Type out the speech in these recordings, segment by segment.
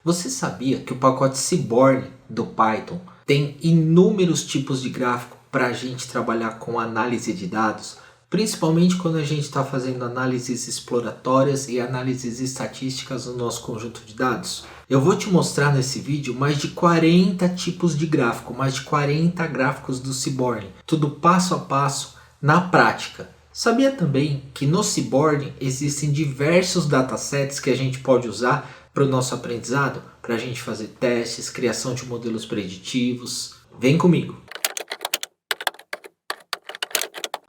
Você sabia que o pacote Seaborn do Python tem inúmeros tipos de gráfico para a gente trabalhar com análise de dados? Principalmente quando a gente está fazendo análises exploratórias e análises estatísticas no nosso conjunto de dados. Eu vou te mostrar nesse vídeo mais de 40 tipos de gráfico, mais de 40 gráficos do Seaborn, tudo passo a passo na prática. Sabia também que no Seaborn existem diversos datasets que a gente pode usar para o nosso aprendizado, para a gente fazer testes, criação de modelos preditivos? Vem comigo!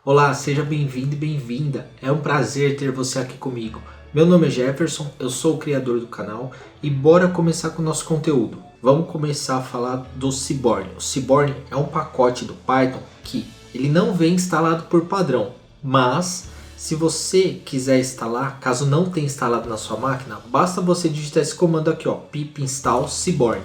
Olá, seja bem-vindo e bem-vinda. É um prazer ter você aqui comigo. Meu nome é Jefferson, eu sou o criador do canal e bora começar com o nosso conteúdo. Vamos começar a falar do Seaborn. O Seaborn é um pacote do Python que ele não vem instalado por padrão, mas se você quiser instalar, caso não tenha instalado na sua máquina, basta você digitar esse comando aqui, ó, pip install Seaborn.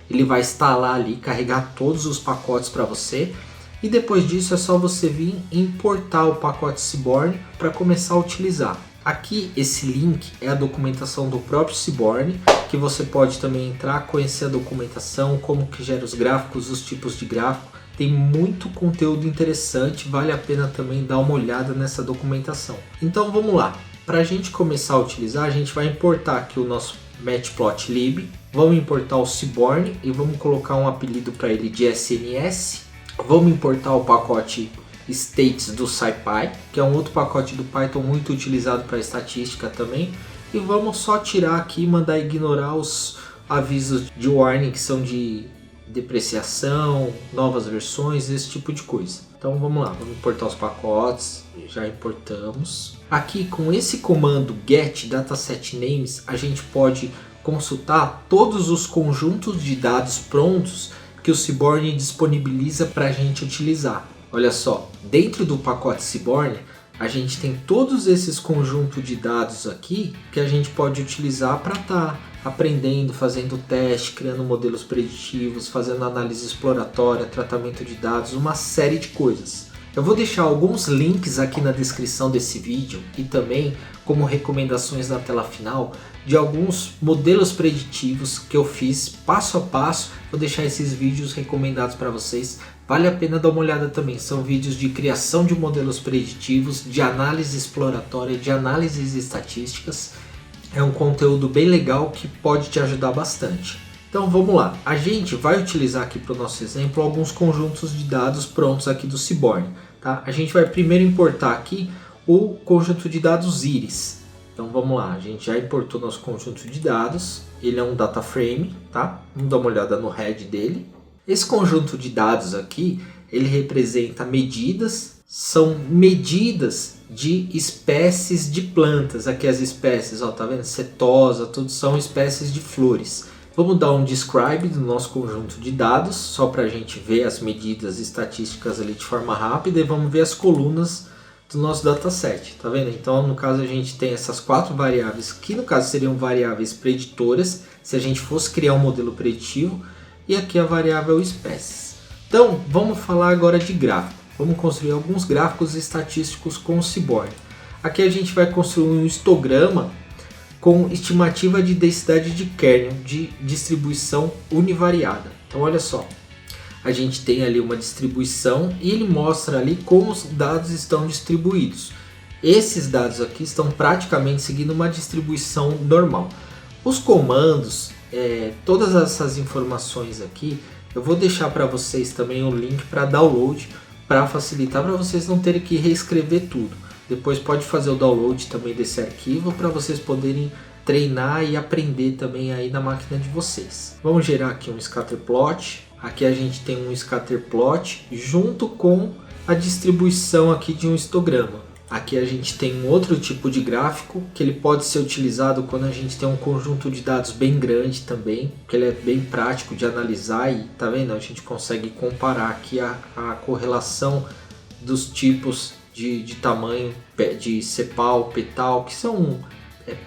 Ele vai instalar ali, carregar todos os pacotes para você. E depois disso é só você vir importar o pacote Seaborn para começar a utilizar. Aqui esse link é a documentação do próprio Seaborn, que você pode também entrar, conhecer a documentação, como que gera os gráficos, os tipos de gráfico. Tem muito conteúdo interessante, vale a pena também dar uma olhada nessa documentação. Então vamos lá, para a gente começar a utilizar, a gente vai importar aqui o nosso matplotlib, vamos importar o Seaborn e vamos colocar um apelido para ele de SNS. Vamos importar o pacote states do SciPy, que é um outro pacote do Python muito utilizado para estatística também. E vamos só tirar aqui e mandar ignorar os avisos de warning que são de depreciação, novas versões, esse tipo de coisa. Então vamos lá, vamos importar os pacotes, já importamos. Aqui com esse comando get dataset names, a gente pode consultar todos os conjuntos de dados prontos que o Seaborn disponibiliza para a gente utilizar. Olha só, dentro do pacote Seaborn, a gente tem todos esses conjuntos de dados aqui que a gente pode utilizar para estar aprendendo, fazendo teste, criando modelos preditivos, fazendo análise exploratória, tratamento de dados, uma série de coisas. Eu vou deixar alguns links aqui na descrição desse vídeo e também como recomendações na tela final de alguns modelos preditivos que eu fiz passo a passo. Vou deixar esses vídeos recomendados para vocês. Vale a pena dar uma olhada também. São vídeos de criação de modelos preditivos, de análise exploratória, de análises estatísticas. É um conteúdo bem legal que pode te ajudar bastante. Então vamos lá, a gente vai utilizar aqui para o nosso exemplo alguns conjuntos de dados prontos aqui do Seaborn. Tá? A gente vai primeiro importar aqui o conjunto de dados Iris. Então vamos lá, a gente já importou nosso conjunto de dados, ele é um data frame, tá? Vamos dar uma olhada no head dele. Esse conjunto de dados aqui, ele representa medidas, são medidas de espécies de plantas. Aqui as espécies, ó, tá vendo? Setosa, tudo são espécies de flores. Vamos dar um describe do nosso conjunto de dados, só para a gente ver as medidas estatísticas ali de forma rápida, e vamos ver as colunas do nosso dataset, tá vendo? Então no caso a gente tem essas quatro variáveis, que no caso seriam variáveis preditoras, se a gente fosse criar um modelo preditivo, e aqui a variável espécies. Então vamos falar agora de gráfico, vamos construir alguns gráficos estatísticos com o Seaborn. Aqui a gente vai construir um histograma com estimativa de densidade de kernel de distribuição univariada. Então olha só, a gente tem ali uma distribuição e ele mostra ali como os dados estão distribuídos. Esses dados aqui estão praticamente seguindo uma distribuição normal. Os comandos, todas essas informações aqui, eu vou deixar para vocês também um link para download, para facilitar, para vocês não terem que reescrever tudo. Depois pode fazer o download também desse arquivo para vocês poderem treinar e aprender também aí na máquina de vocês. Vamos gerar aqui um scatterplot. Aqui a gente tem um scatterplot junto com a distribuição aqui de um histograma. Aqui a gente tem um outro tipo de gráfico que ele pode ser utilizado quando a gente tem um conjunto de dados bem grande também, que ele é bem prático de analisar e tá vendo? A gente consegue comparar aqui a correlação dos tipos de tamanho de sepal, petal, que são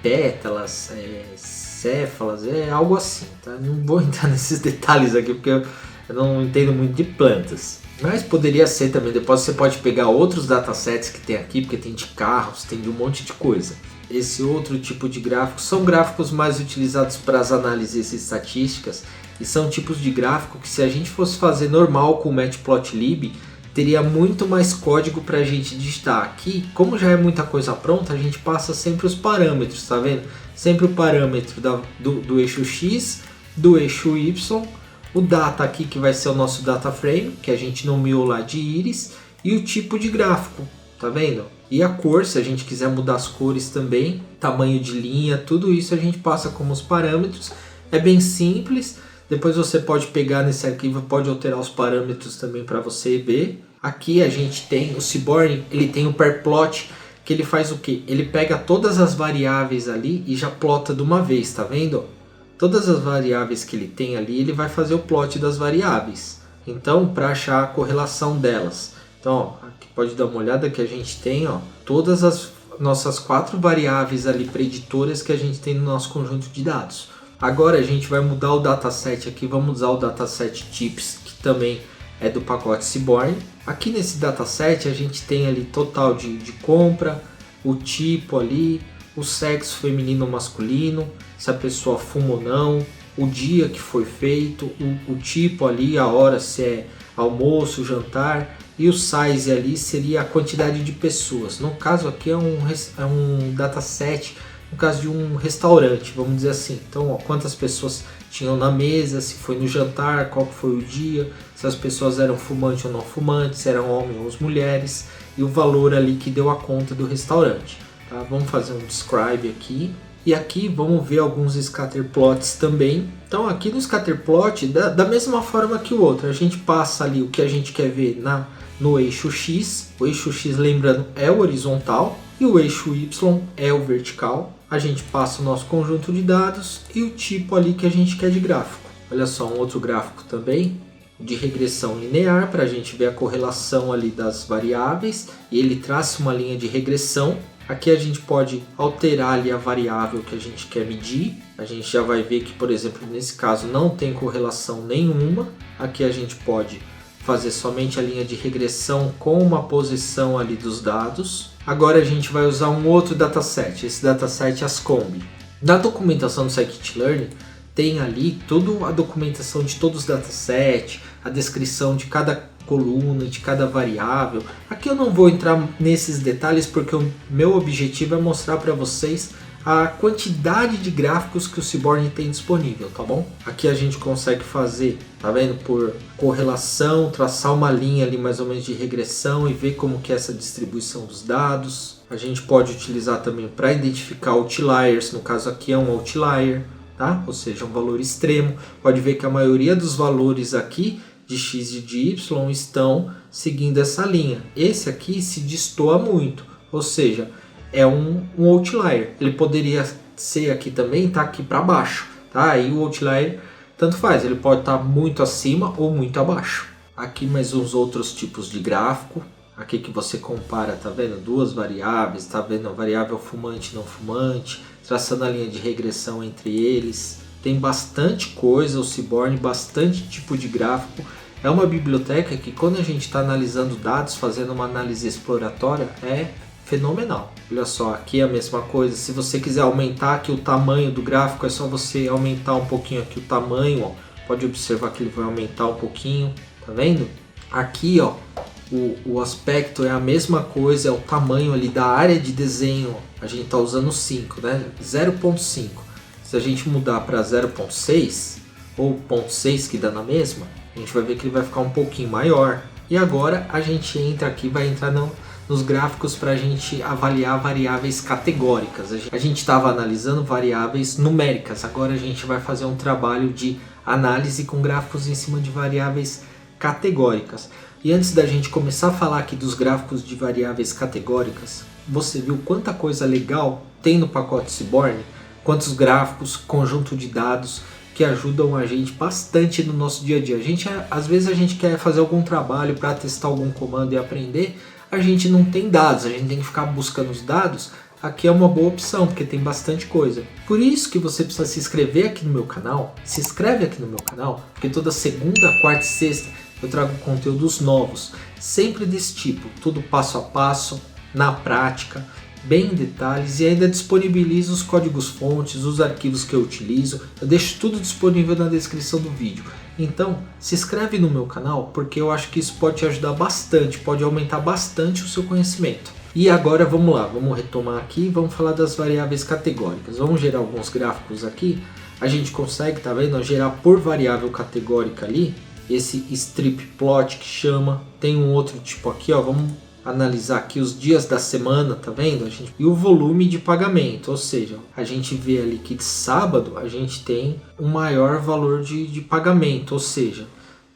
pétalas, céfalas, algo assim, tá? Não vou entrar nesses detalhes aqui porque eu não entendo muito de plantas, mas poderia ser também. Depois você pode pegar outros datasets que tem aqui, porque tem de carros, tem de um monte de coisa. esse outro tipo de gráfico são gráficos mais utilizados para as análises estatísticas e são tipos de gráfico que, se a gente fosse fazer normal com o Matplotlib, teria muito mais código para a gente digitar. Aqui, como já é muita coisa pronta, a gente passa sempre os parâmetros, tá vendo? Sempre o parâmetro do eixo X, do eixo Y, o data aqui que vai ser o nosso data frame, que a gente nomeou lá de íris, e o tipo de gráfico, tá vendo? E a cor, se a gente quiser mudar as cores também, tamanho de linha, tudo isso a gente passa como os parâmetros. É bem simples, depois você pode pegar nesse arquivo, pode alterar os parâmetros também para você ver. Aqui a gente tem o Seaborn, ele tem o pairplot, que ele faz o que? Ele pega todas as variáveis ali e já plota de uma vez, tá vendo? Todas as variáveis que ele tem ali, ele vai fazer o plot das variáveis. Então, para achar a correlação delas. Então, ó, aqui pode dar uma olhada que a gente tem, ó, todas as nossas 4 variáveis ali preditoras que a gente tem no nosso conjunto de dados. Agora a gente vai mudar o dataset aqui, vamos usar o dataset tips, que também é do pacote Seaborn. Aqui nesse dataset a gente tem ali total de compra, o tipo ali, o sexo feminino ou masculino, se a pessoa fuma ou não, o dia que foi feito, o tipo ali, a hora, se é almoço, jantar, e o size ali seria a quantidade de pessoas. No caso aqui é um dataset, no caso de um restaurante, vamos dizer assim. Então, ó, quantas pessoas tinham na mesa, se foi no jantar, qual foi o dia, se as pessoas eram fumantes ou não fumantes, se eram homens ou mulheres, e o valor ali que deu a conta do restaurante. Tá? Vamos fazer um describe aqui. E aqui vamos ver alguns scatterplots também. Então aqui no scatterplot, da mesma forma que o outro, a gente passa ali o que a gente quer ver no eixo X. O eixo X, lembrando, é o horizontal e o eixo Y é o vertical. A gente passa o nosso conjunto de dados e o tipo ali que a gente quer de gráfico. Olha só, um outro gráfico também de regressão linear para a gente ver a correlação ali das variáveis, e ele traça uma linha de regressão. Aqui a gente pode alterar ali a variável que a gente quer medir. A gente já vai ver que, por exemplo, nesse caso não tem correlação nenhuma. Aqui a gente pode fazer somente a linha de regressão com uma posição ali dos dados. Agora a gente vai usar um outro dataset, esse dataset Ascombe. Na documentação do Scikit-Learn tem ali toda a documentação de todos os datasets, a descrição de cada coluna, de cada variável. Aqui eu não vou entrar nesses detalhes porque o meu objetivo é mostrar para vocês a quantidade de gráficos que o Seaborn tem disponível, tá bom? Aqui a gente consegue fazer, tá vendo, por correlação, traçar uma linha ali mais ou menos de regressão e ver como que é essa distribuição dos dados. A gente pode utilizar também para identificar outliers, no caso aqui é um outlier, tá? Ou seja, um valor extremo. Pode ver que a maioria dos valores aqui de X e de Y estão seguindo essa linha. Esse aqui se destoa muito, ou seja, é um outlier. Ele poderia ser aqui também, tá aqui para baixo, tá? Aí o outlier tanto faz, ele pode estar muito acima ou muito abaixo. Aqui mais uns outros tipos de gráfico. Aqui que você compara, tá vendo? Duas variáveis, tá vendo? A variável fumante e não fumante, traçando a linha de regressão entre eles. Tem bastante coisa, o Seaborn, bastante tipo de gráfico. É uma biblioteca que, quando a gente está analisando dados, fazendo uma análise exploratória, é fenomenal. Olha só, aqui é a mesma coisa. Se você quiser aumentar aqui o tamanho do gráfico, é só você aumentar um pouquinho aqui o tamanho. Ó. Pode observar que ele vai aumentar um pouquinho, tá vendo? Aqui, ó, o aspecto é a mesma coisa, é o tamanho ali da área de desenho. A gente está usando 5, né? 0.5. Se a gente mudar para 0.6 ou 0.6, que dá na mesma, a gente vai ver que ele vai ficar um pouquinho maior. E agora a gente entra aqui, vai entrar nos gráficos para a gente avaliar variáveis categóricas. A gente estava analisando variáveis numéricas, agora a gente vai fazer um trabalho de análise com gráficos em cima de variáveis categóricas. E antes da gente começar a falar aqui dos gráficos de variáveis categóricas, você viu quanta coisa legal tem no pacote Seaborn? Quantos gráficos, conjunto de dados que ajudam a gente bastante no nosso dia a dia. Às vezes a gente quer fazer algum trabalho para testar algum comando e aprender, a gente não tem dados, a gente tem que ficar buscando os dados. Aqui é uma boa opção, porque tem bastante coisa. Por isso que você precisa se inscrever aqui no meu canal, se inscreve aqui no meu canal, porque toda segunda, quarta e sexta eu trago conteúdos novos, sempre desse tipo, tudo passo a passo, na prática. bem em detalhes e ainda disponibilizo os códigos fontes, os arquivos que eu utilizo. Eu deixo tudo disponível na descrição do vídeo. Então se inscreve no meu canal porque eu acho que isso pode te ajudar bastante, pode aumentar bastante o seu conhecimento. E agora vamos lá, vamos retomar aqui, vamos falar das variáveis categóricas. Vamos gerar alguns gráficos aqui. A gente consegue, tá vendo, gerar por variável categórica ali, esse strip plot que chama. Tem um outro tipo aqui, ó, vamos analisar aqui os dias da semana, tá vendo? E o volume de pagamento, ou seja, a gente vê ali que de sábado a gente tem um maior valor de pagamento, ou seja,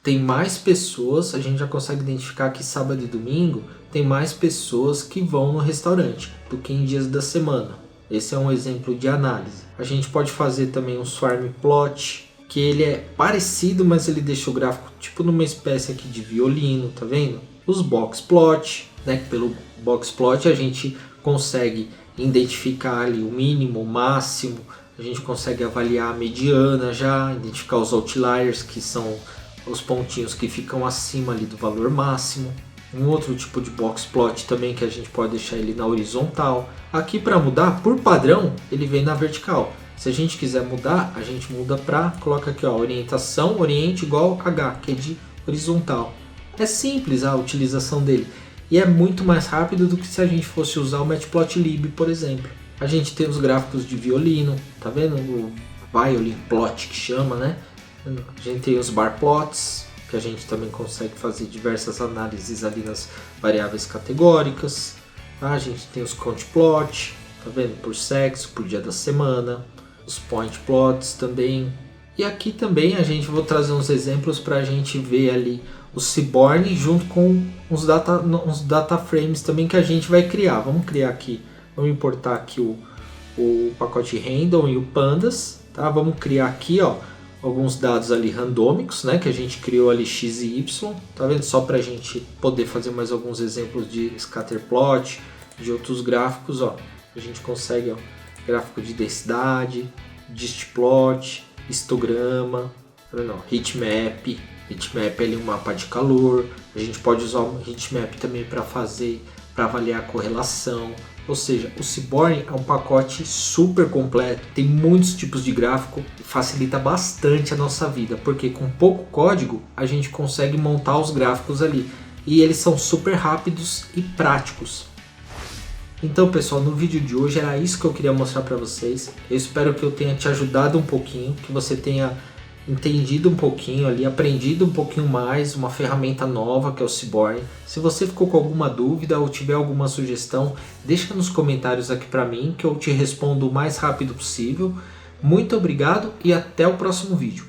tem mais pessoas, a gente já consegue identificar que sábado e domingo tem mais pessoas que vão no restaurante do que em dias da semana. Esse é um exemplo de análise. A gente pode fazer também um swarm plot, que ele é parecido, mas ele deixa o gráfico tipo numa espécie aqui de violino, tá vendo? Os box plot, né? Pelo box plot a gente consegue identificar ali o mínimo, o máximo, a gente consegue avaliar a mediana já, identificar os outliers, que são os pontinhos que ficam acima ali do valor máximo. Um outro tipo de box plot também que a gente pode deixar ele na horizontal. Aqui para mudar, por padrão, ele vem na vertical. Se a gente quiser mudar, a gente muda para, coloca aqui ó, orientação, oriente igual H, que é de horizontal. É simples a utilização dele e é muito mais rápido do que se a gente fosse usar o Matplotlib, por exemplo. A gente tem os gráficos de violino, tá vendo? O violin plot que chama, né? A gente tem os bar plots, que a gente também consegue fazer diversas análises ali nas variáveis categóricas. A gente tem os count plot, tá vendo? Por sexo, por dia da semana. Os point plots também. E aqui também vou trazer uns exemplos para a gente ver ali o Seaborn junto com uns data frames também que a gente vai criar. Vamos criar aqui, vamos importar aqui o pacote random e o pandas, tá? Vamos criar aqui ó, alguns dados ali randômicos, né, que a gente criou ali x e y, tá vendo? Só para a gente poder fazer mais alguns exemplos de scatterplot, de outros gráficos, ó. A gente consegue, ó, gráfico de densidade, distplot, histograma, heatmap. Heatmap é ali um mapa de calor. A gente pode usar o heatmap também para avaliar a correlação. Ou seja, o Seaborn é um pacote super completo, tem muitos tipos de gráfico e facilita bastante a nossa vida, porque com pouco código a gente consegue montar os gráficos ali e eles são super rápidos e práticos. Então pessoal, no vídeo de hoje era isso que eu queria mostrar para vocês. Eu espero que eu tenha te ajudado um pouquinho, que você tenha entendido um pouquinho ali, aprendido um pouquinho mais, uma ferramenta nova que é o Seaborn. Se você ficou com alguma dúvida ou tiver alguma sugestão, deixa nos comentários aqui para mim que eu te respondo o mais rápido possível. Muito obrigado e até o próximo vídeo.